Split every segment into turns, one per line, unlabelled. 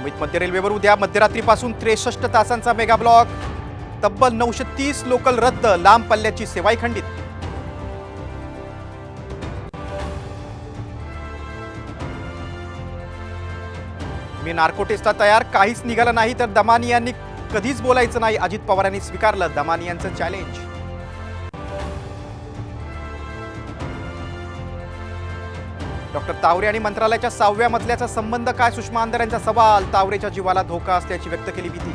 मुंबईत मध्य रेल्वेवर उद्या मध्यरात्रीपासून 63 तासांचा मेगा ब्लॉक, तब्बल 930 लोकल रद्द, लांब पल्ल्याची सेवाही खंडित. मी नार्को टेस्टला तयार, काहीच निघालं नाही तर दमानियांनी कधीच बोलायचं नाही, अजित पवारांनी स्वीकारलं दमानियांचं चॅलेंज. डॉक्टर तावरे आणि मंत्रालयाच्या 6व्या मजल्याचा संबंध काय? सुषमा अंधारे यांचा सवाल. तावरेच्या जीवाला धोका असल्याची व्यक्त केली भीती.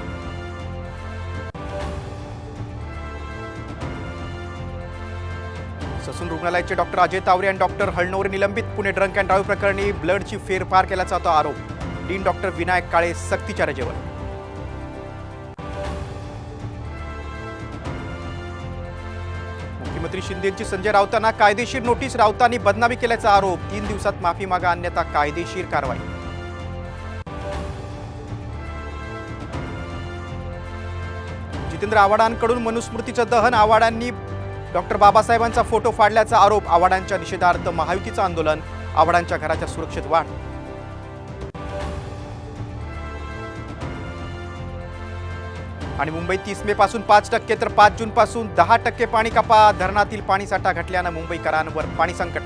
ससून रुग्णालयाचे डॉक्टर अजय तावरे आणि डॉक्टर हळनोरे निलंबित. पुणे ड्रंक अँड ड्राईव्ह प्रकरणी ब्लडची फेरफार केल्याचा होता आरोप. डीन डॉक्टर विनायक काळे सक्तीच्या रजेवर. मुख्यमंत्री शिंदेंची संजय राऊतांना कायदेशीर नोटीस. राऊतांनी बदनामी केल्याचा आरोप. 3 दिवसात माफी मागा अन्यथा कायदेशीर कारवाई. जितेंद्र आव्हाडांकडून मनुस्मृतीचं दहन. आव्हाडांनी डॉक्टर बाबासाहेबांचा फोटो फाडल्याचा आरोप. आव्हाडांच्या निषेधार्थ महायुतीचं आंदोलन. आव्हाडांच्या घराच्या सुरक्षेत वाढ. आणि मुंबईत 30 मे पासून 5% तर 5 जून पासून 10% पाणी कपात. धरणातील पाणीसाठा घटल्यानं मुंबईकरांवर पाणी संकट.